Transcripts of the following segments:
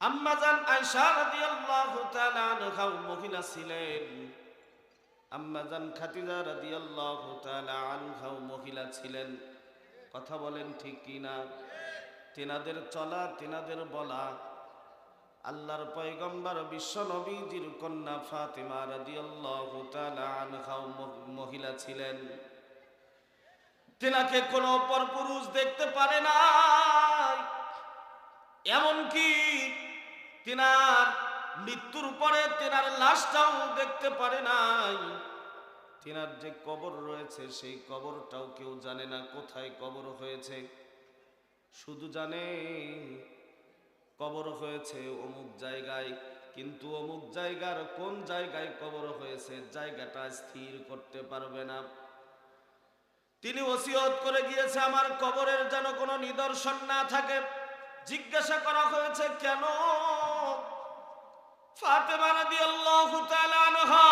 আম্মাজান আয়েশা রাদিয়াল্লাহু তাআলা আনহা মহিলা ছিলেন, আম্মাজান খাদিজা রাদিয়াল্লাহু তাআলা আনহা মহিলা ছিলেন। কথা বলেন ঠিক কি না? তেনাদের চলা, তেনাদের বলা, আল্লাহর পয়গম্বর বিশ্ব নবীজির কন্যা ফাতেমা রাদিয়াল্লাহু তাআলা আনহা মহিলা ছিলেন। তেনাকে কোনো পরপুরুষ দেখতে পারে না, এমনকি তেনার মৃত্যুর পরে তেনার লাশটাও দেখতে পারে নাই। তেনার যে কবর রয়েছে সেই কবরটাও কেউ জানে না কোথায় কবর হয়েছে, শুধু জানে কবর হয়েছে অমুক জায়গায়, কিন্তু অমুক জায়গার কোন জায়গায় কবর হয়েছে জায়গাটা স্থির করতে পারবে না। তিনি ওসিয়ত করে গিয়েছে আমার কবরের যেন কোনো নিদর্শন না থাকে। জিজ্ঞাসা করা হয়েছে কেন? ফাতেমা রাদিয়াল্লাহু তাআলা আনহা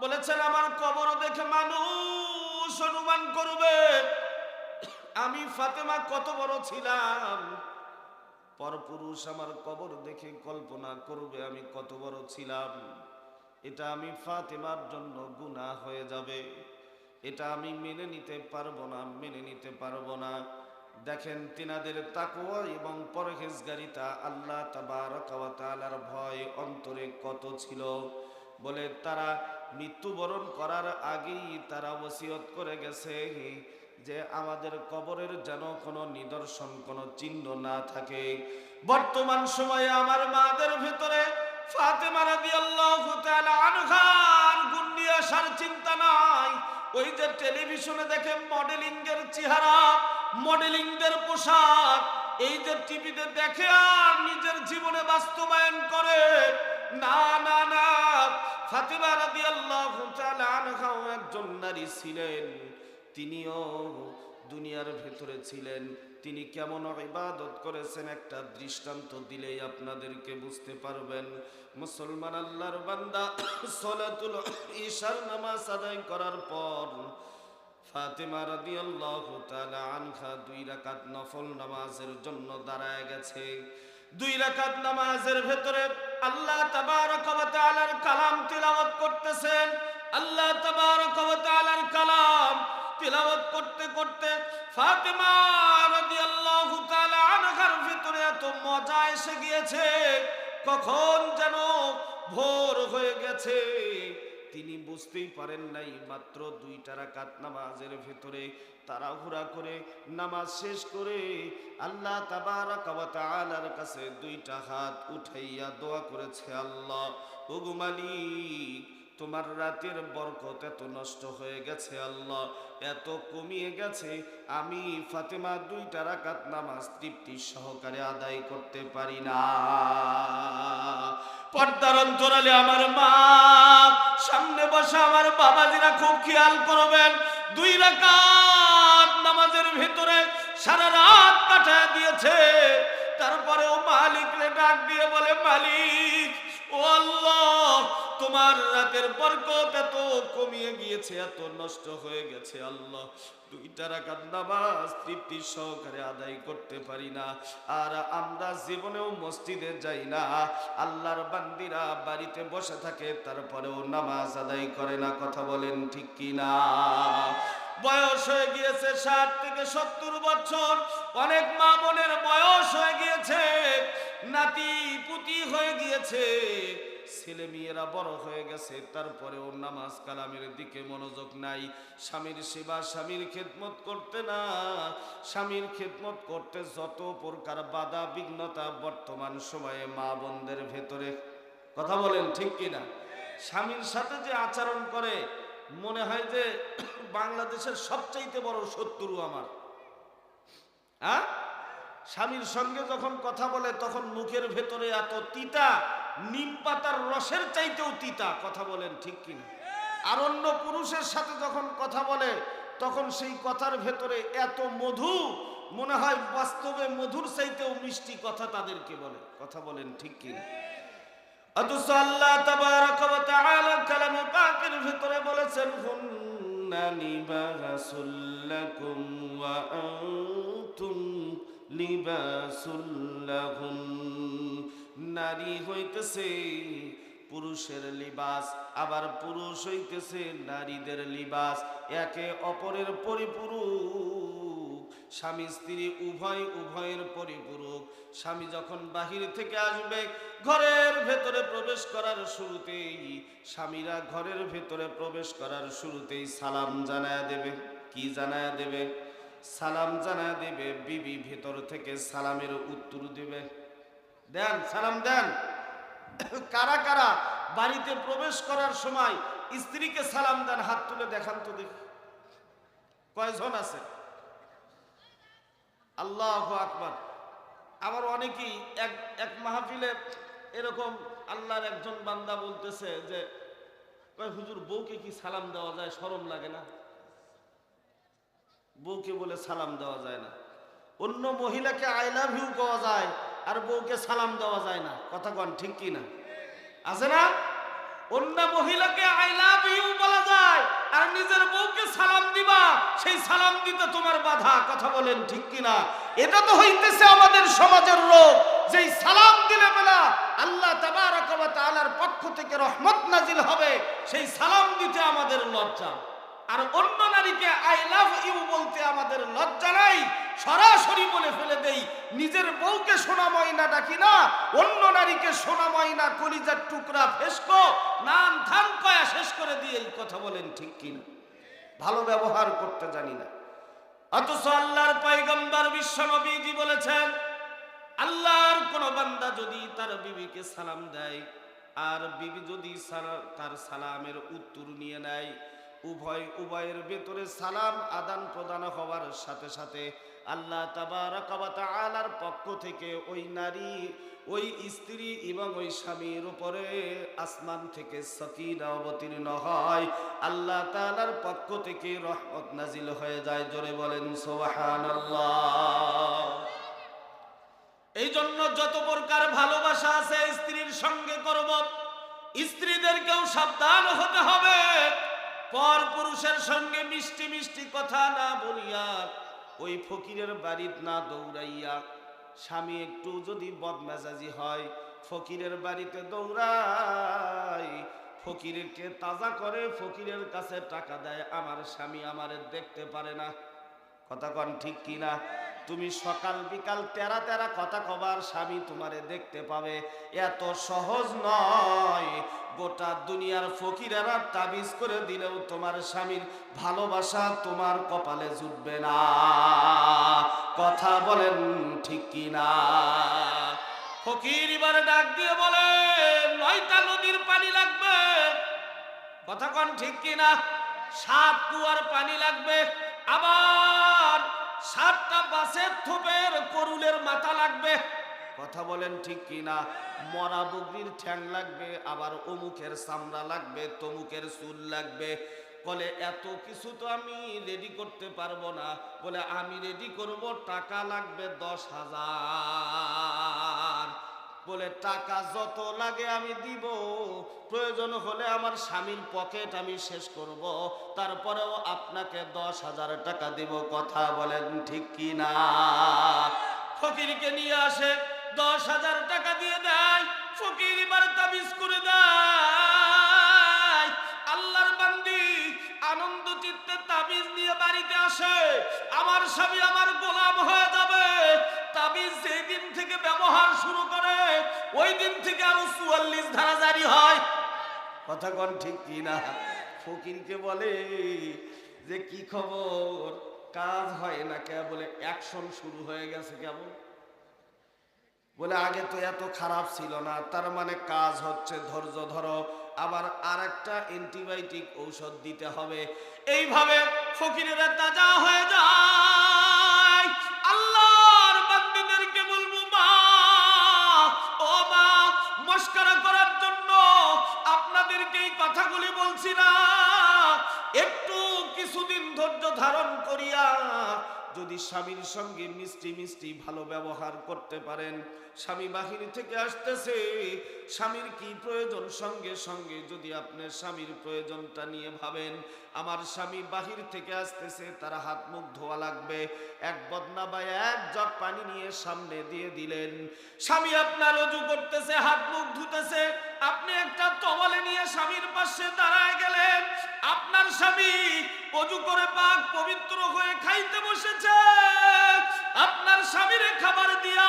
বলেছেন আমার কবর দেখে মানুষ অনুমান করবে আমি ফাতেমা কত বড় ছিলাম। পরপুরুষ আমার কবর দেখে কল্পনা করবে আমি কত বড় ছিলাম। এটা আমি ফাতেমার জন্য গুনাহ হয়ে যাবে, এটা আমি মেনে নিতে পারবো না, মেনে নিতে পারবো না। দেখেন তিনাদের তাকওয়া এবং পরহেজগারিতা, আল্লাহ তাবারকা ওয়া তাআলার ভয় অন্তরে কত ছিল। বলে তারা মৃত্যুবরণ করার আগেই তারা ওসিয়ত করে গেছে যে আমাদের কবরের যেন কোনো নিদর্শন, কোনো চিহ্ন না থাকে। বর্তমান সময়ে আমার মাদের ভিতরে ফাতেমা রাদিয়াল্লাহু তাআলা আনহার গুণ নিয়ে আসার চিন্তা নাই। ওই যে টেলিভিশনে দেখে মডেলিং এর চেহারা, মডেলিং এর পোশাক, এই যে টিভিতে দেখে আর নিজের জীবনে বাস্তবায়ন করে না, না, না। ফাতেমা রাদিয়াল্লাহু তাআলা আনহা একজন নারী ছিলেন, তিনিও দুনিয়ার ভেতরে ছিলেন। তিনি কেমন ইবাদত করেছেন একটা দৃষ্টান্ত দিলেই আপনাদেরকে বুঝতে পারবেন। মুসলমান আল্লাহর বান্দা সালাতুল ইশার নামাজ আদায় করার পর ফাতেমা রাদিয়াল্লাহু তাআলা আনহা 2 রাকাত নফল নামাজের জন্য দাঁড়ায় গেছে। 2 রাকাত নামাজের ভেতরে আল্লাহ তাবারক ওয়া তাআলার কালাম তিলাওয়াত করতেছেন। আল্লাহ তাবারক ওয়া তাআলার কালাম তিলাওয়াত করতে করতে ফাতেমা রাদিয়াল্লাহু তাআলা আনহার ভিতরে এত মজা এসে গিয়েছে, কখন যেন ভোর হয়ে গেছে তিনি বুঝতেই পারেন নাই। মাত্র 2টা রাকাত নামাজের ভিতরে তাড়াহুড়া করে নামাজ শেষ করে আল্লাহ তাবারক ওয়া তাআলার কাছে 2টা হাত উঠাইয়া দোয়া করেছে, আল্লাহ ওগো মালিক, তোমার রাতের বরকত এত নষ্ট হয়ে গেছে, আল্লাহ এত কমিয়ে গেছে, আমি ফাতেমা 2টা রাকাত নামাজ তৃপ্তি সহকারে আদায় করতে পারি না। পর্দার অন্তরালে আমার মা, সামনে বসা আমার বাবাজিরা খুব খেয়াল করবেন। 2 রাকাত নামাজের ভিতরে সারা রাত কাটায় দিয়েছে। তারপরেও মালিকরে ডাক দিয়ে বলে, মালিক ও আল্লাহ, তোমার রাতের বরকত এত কমিয়ে গিয়েছে, এত নষ্ট হয়ে গেছে, আল্লাহ 2টা রাকাত নামাজ তৃপ্তি সহকারে আদায় করতে পারি না। আর আমরা জীবনেও মসজিদে যাই না, আল্লাহর বান্দিরা বাড়িতে বসে থাকে তারপরেও নামাজ আদায় করে না। কথা বলেন ঠিক কি না? বয়স হয়ে গিয়েছে 60 থেকে 70 বছর, অনেক মা বোনের বয়স হয়ে গিয়েছে, নাতি পুতি হয়ে গিয়েছে, ছেলে মেয়েরা বড় হয়ে গেছে, তারপরেও নামাজ কালামের দিকে মনোযোগ নাই। স্বামীর সেবা, স্বামীর খেদমত করতে না, স্বামীর খেদমত করতে যত প্রকার বাধা বিঘ্নতা বর্তমান সময়ে মা বোনদের ভেতরে। কথা বলেন ঠিক কিনা? স্বামীর সাথে যে আচরণ করে মনে হয় যে বাংলাদেশের সবচাইতে বড় শত্রু আমার। হ্যাঁ, স্বামীর সঙ্গে যখন কথা বলে তখন মুখের ভেতরে এত তিতা, নিম পাতার রসের চাইতেও তিতা। কথা বলেন ঠিক কিনা? আর অন্য পুরুষের সাথে যখন কথা বলে তখন সেই কথার ভেতরে এত মধু, মনে হয় বাস্তবে মধুর চাইতেও মিষ্টি কথা তাদেরকে বলে। কথা বলেন ঠিক কিনা? অথচ আল্লাহ তাবারক ওয়া তাআলা কালামে পাকের ভিতরে বলেছেন, হুন্না লিবাসুল লাকুম ওয়া আনতুম লিবাসুল লাহুন। নারী হইতেছে পুরুষের লিবাস, আবার পুরুষ হইতেছে নারীদের লিবাস, একে অপরের পরিপূরক। স্বামী স্ত্রী উভয়ের পরিপূরক। স্বামী যখন বাহির থেকে আসবে, ঘরের ভেতরে প্রবেশ করার শুরুতেই, স্বামীরা ঘরের ভেতরে প্রবেশ করার শুরুতেই সালাম জানায়া দেবে। কি জানায়া দেবে? সালাম জানায়া দেবে। বিবি ভেতর থেকে সালামের উত্তর দেবে। দেন, সালাম দেন। কারা কারা বাড়িতে প্রবেশ করার সময় স্ত্রীকে সালাম দেন? হাত তুলে দেখান তো দেখি, কয়জন আছে? আল্লাহু আকবার। আবার অনেকেই এক মাহফিলে এরকম আল্লাহর একজন বান্দা বলতেছে যে, হুজুর, বউকে কি সালাম দেওয়া যায়? শরম লাগে না? বউকে বলে সালাম দেওয়া যায় না। অন্য মহিলাকে আই লাভ ইউ কওয়া যায়, আর বউকে সালাম দেওয়া যায় না। কথা কন ঠিক কি না? আছে না? অন্য মহিলাকে আই লাভ ইউ বলা যায়, আর নিজের বউকে সালাম দিবা, সেই সালাম দিতে তোমার বাধা। কথা বলেন ঠিক কি না? এটা তো হইতেছে আমাদের সমাজের রোগ। যেই সালাম দিলে বেলা আল্লাহ তাবারক ওয়া তাআলার পক্ষ থেকে রহমত নাজিল হবে, সেই সালাম দিতে আমাদের লজ্জা। আর অন্য নারীকে আই লাভ ইউ বলতে আমাদের লজ্জা নাই, সরাসরি বলে ফেলে দেই। নিজের বউকে সোনা ময়না ডাকি না, অন্য নারীকে সোনা ময়না, কলিজার টুকরা, ফেসকো, নাম ধান কয়া শেষ করে দিয়ে। এই কথা বলেন ঠিক কিনা? ভালো ব্যবহার করতে জানি না। অথচ আল্লাহর পয়গম্বর বিশ্ব নবীজি বলেছেন, আল্লাহর কোন বান্দা যদি তার বিবিকে সালাম দেয়, আর বিবি যদি তার সালামের উত্তর নিয়ে নেয়, উভয়ের ভেতরে সালাম আদান প্রদান হওয়ার সাথে সাথে আল্লাহ তাবারক ওয়া তাআলার পক্ষ থেকে ওই নারী, ওই স্ত্রী এবং ওই স্বামীর উপরে আসমান থেকে সাকিনা অবতীর্ণ হয়, আল্লাহ তাআলার পক্ষ থেকে রহমত নাজিল হয়ে যায়। জোরে বলেন সুবহানাল্লাহ। এই জন্য যত প্রকার ভালোবাসা আছে স্ত্রীর সঙ্গে করব, স্ত্রীদেরকেও সাবধান হতে হবে। পর পুরুষের সঙ্গে মিষ্টি মিষ্টি কথা না বলিয়া, ওই ফকিরের বাড়িতে না দৌড়াইয়া, স্বামী একটু যদি বদমেজাজি হয়, ফকিরের বাড়িতে দৌড়ায়, ফকিরকে তাজা করে, ফকিরের কাছে টাকা দেয়। আমার স্বামী আমারে দেখতে পারে না। কথা কন ঠিক কিনা? তুমি সকাল বিকাল তেরা তেরা কথা কবার, স্বামী তোমারে দেখতে পাবে, এত সহজ নয়। গোটা দুনিয়ার ফকিরেরা তাবিজ করে দিলেও তোমার স্বামীর ভালোবাসা তোমার কপালে জুটবে না। কথা বলেন ঠিক কিনা? ফকির এবারে ডাক দিয়ে বলে, 9টা নদীর পানি লাগবে। কথা কন ঠিক কিনা? 7 কুয়ার পানি লাগবে, আবার 7টা বাসের থোপের করুলের মাথা লাগবে। কথা বলেন ঠিক কিনা? মরা বকরির ঠ্যাং লাগবে, আবার অমুকের চামড়া লাগবে, তমুকের চুল লাগবে। বলে এত কিছু তো আমি রেডি করতে পারবো না। বলে আমি রেডি করব, টাকা লাগবে 10,000। বলে টাকা যত লাগে আমি দিব, প্রয়োজন হলে আমার স্বামীর পকেট আমি শেষ করব, তারপরেও আপনাকে 10,000 টাকা দিব। কথা বলেন ঠিক কি না? ফকিরকে নিয়ে আসে, 10,000 টাকা দিয়ে দেয়। ফকির এবার তাবিজ করে দেয়। আল্লাহর বান্দি আনন্দ চিত্তে তাবিজ নিয়ে বাড়িতে আসে। আমার স্বামী আমার গোলাম হয়ে যাবে। তাবিজ যেই দিন থেকে ব্যবহার শুরু করে, ওই দিন থেকে আরো 44 ধারা জারি হয়। কথা কন ঠিক কি না? ফকিরকে বলে যে কি খবর, কাজ হয় না কে? বলে অ্যাকশন শুরু হয়ে গেছে কেমন? বলে আগে তো এত খারাপ ছিল না, তার মানে কাজ হচ্ছে, ধৈর্য ধরো, আবার আরেকটা অ্যান্টিবায়োটিক ঔষধ দিতে হবে। এইভাবে ফকিরেরা তাজা হয়ে যায়। আল্লাহর বান্দীদেরকে বলবো, মা ও মা, মস্করা করার জন্য আপনাদেরকে এই কথাগুলি বলছি না। একটু কিছুদিন ধৈর্য ধারণ করিয়া যদি স্বামীর সঙ্গে মিষ্টি মিষ্টি ভালো ব্যবহার করতে পারেন, স্বামী বাহির থেকে আসতেছে, স্বামীর কি প্রয়োজন, সঙ্গে সঙ্গে যদি আপনি স্বামীর প্রয়োজনটা নিয়ে ভাবেন, আমার স্বামী বাহির থেকে আসতেছে, তার হাত মুখ ধোয়া লাগবে, এক বদনা বা এক জগ পানি নিয়ে সামনে দিয়ে দিলেন। স্বামী আপনার ওযু করতেছে, হাত মুখ ধুতেছে, আপনি একটা তওয়ালে নিয়ে স্বামীর পাশে দাঁড়ায় গেলেন। আপনার স্বামী ওযু করে পাক পবিত্র হয়ে খাইতে বসেছে, আপনার স্বামীর খাবার দিয়া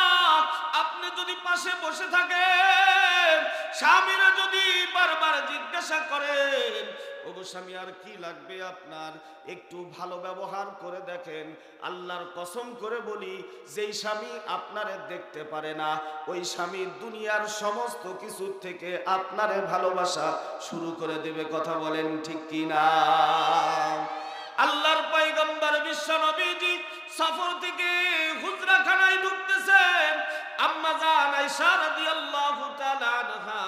আপনি যদি পাশে বসে থাকেন, স্বামীরা যদি বারবার জিজ্ঞাসা করেন, ওগো স্বামী আর কি লাগবে আপনার, একটু ভালো ব্যবহার করে দেখেন। আল্লাহর কসম করে বলি, যেই স্বামী আপনারে দেখতে পারে না, ওই স্বামী দুনিয়ার সমস্ত কিছু থেকে আপনারে ভালোবাসা শুরু করে দেবে। কথা বলেন ঠিক কি না? আল্লাহর পয়গম্বর বিশ্ব নবীজি সফর থেকে হুজরাখানায় ঢুকতেছেন। আম্মা জান আয়েশা রাদিয়াল্লাহু তাআলা আনহা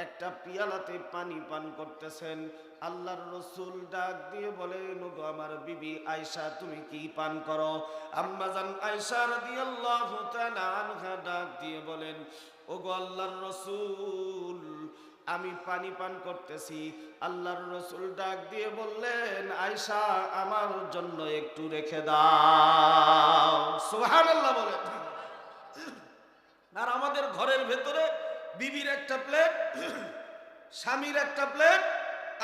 একটা পিয়ালাতে পানি পান করতেছেন। আল্লাহর রাসূল ডাক দিয়ে বলেন, ওগো আমার বিবি আয়েশা, তুমি কি পান করো? আম্মা জান আয়েশা রাদিয়াল্লাহু তাআলা আনহা ডাক দিয়ে বলেন, ওগো আল্লাহর রাসূল, আমি পানি পান করতেছি। আল্লাহর রাসূল ডাক দিয়ে বললেন, আয়েশা, আমার জন্য একটু রেখে দাও। সুবহানাল্লাহ বলেন। আর আমাদের ঘরের ভেতরে বিবির একটা প্লেট, স্বামীর একটা প্লেট,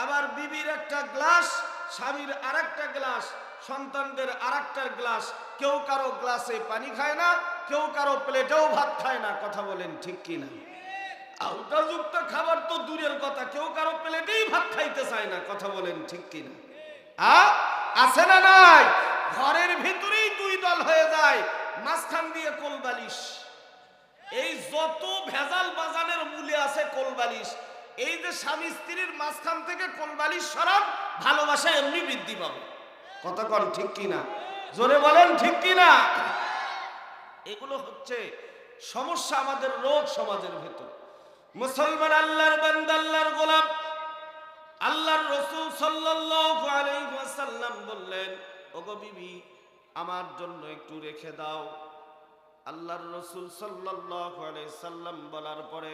আবার বিবির একটা গ্লাস, স্বামীর আরেকটা গ্লাস, সন্তানদের আরেকটা গ্লাস। কেউ কারো গ্লাসে পানি খায় না, কেউ কারো প্লেটেও ভাত খায় না। কথা বলেন ঠিক কি না? আউটাযুক্ত খাবার তো দূরের কথা, কেউ কারো প্লেটেই ভাত খাইতে চায় না। কথা বলেন ঠিক কি না? আছে না নাই? ঘরের ভিতরেই দুই দল হয়ে যায়, মাঝখান দিয়ে কোলবালিশ। এই যত ভেজাল বাজানের মূলে আছে কোলবালিশ। এই যে স্বামী স্ত্রীর মাঝখান থেকে কোলবালিশ সরাব, ভালোবাসা এমনি বৃদ্ধি পাবে। কথা কন ঠিক কি না? জোরে বলেন ঠিক কি না? এগুলো হচ্ছে সমস্যা, আমাদের রোগ সমাজের ভেতর। মুসলমান আল্লাহর বান্দা, আল্লাহর গোলাম, আল্লাহর রাসূল সাল্লাল্লাহু আলাইহি ওয়াসাল্লাম বললেন, ওগো বিবি, আমার জন্য একটু রেখে দাও। আল্লাহর রাসূল সাল্লাল্লাহু আলাইহি সাল্লাম বলার পরে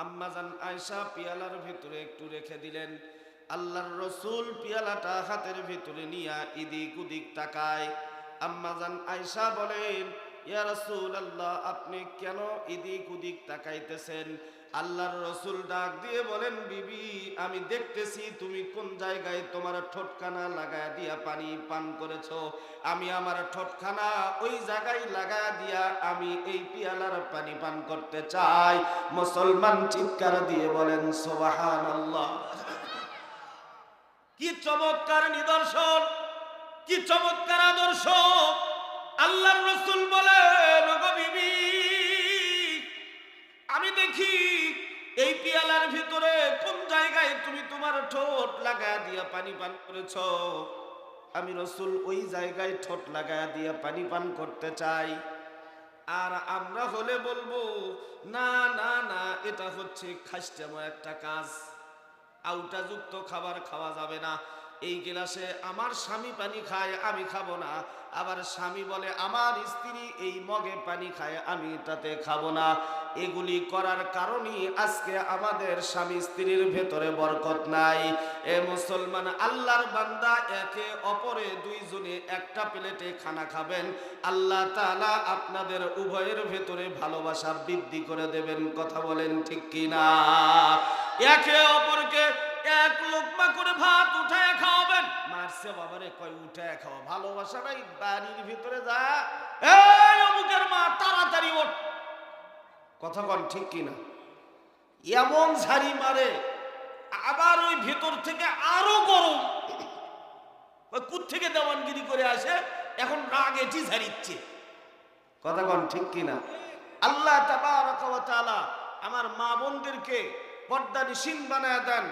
আম্মা জান আয়েশা পিয়ালার ভিতরে একটু রেখে দিলেন। আল্লাহর রাসূল পিয়ালাটা হাতের ভিতরে নিয়া এদিক ওদিক তাকায়। আম্মা জান আয়েশা বলেন, ইয়া রাসূলুল্লাহ, আপনি কেন এদিক ওদিক তাকাইতেছেন? আল্লাহর রাসূল ডাক দিয়ে বলেন, বিবি, আমি দেখতেছি তুমি কোন জায়গায় তোমার ঠোঁটখানা লাগায় দিয়া পানি পান করেছো। আমি আমার ঠোঁটখানা ওই জায়গায় লাগায় দিয়া আমি এই পিয়ালার পানি পান করতে চাই। মুসলমান চিৎকার দিয়ে বলেন সুবহানাল্লাহ। কি চমৎকার নিদর্শন, কি চমৎকার আদর্শ! আল্লাহর রাসূল বলেন, ওগো বিবি, আমি দেখি এই পিয়ালার ভিতরে কোন জায়গায় তুমি তোমার ঠোঁট লাগায় দিয়া পানি পান করেছো। আমি রাসূল ওই জায়গায় ঠোঁট লাগায় দিয়া পানি পান করতে চাই। আর আমরা হলে বলবো, না না না, এটা হচ্ছে খাসটামো একটা কাজ, আউটাযুক্ত খাবার খাওয়া যাবে না। এই গ্লাসে আমার স্বামী পানি খায়, আমি খাবো না। আবার স্বামী বলে আমার স্ত্রী এই মগে পানি খায়, আমি এটাতে খাবো না। এগুলি করার কারণেই আজকে আমাদের স্বামী স্ত্রীর ভেতরে বরকত নাই। এ মুসলমান আল্লাহর বান্দা, একে অপরে দুইজনে একটা প্লেটে খানা খাবেন, আল্লাহ তাআলা আপনাদের উভয়ের ভেতরে ভালোবাসা বৃদ্ধি করে দেবেন। কথা বলেন ঠিক কিনা? একে অপরকে এক লোকমা করে ভাত উঠায় খাওয়াবেন। মারছে বাবারে, কয় উঠায় খাওয়া, ভালোবাসা নাই। বাড়ির ভিতরে যা, এই অমুকের মা, তাড়াতাড়ি ওঠ। কথা বল ঠিক কিনা? এমন ঝাড়ি মারে, আবার ওই ভেতর থেকে আরো গরম, কুত থেকে দেওয়ানগিরি করে আসে, এখন রাগ এটি ঝাড়িচ্ছে। কথা বল ঠিক কিনা? আল্লাহ তাবারাক ওয়া তাআলা আমার মা বোনদেরকে পর্দানিশীন বানায় দেন।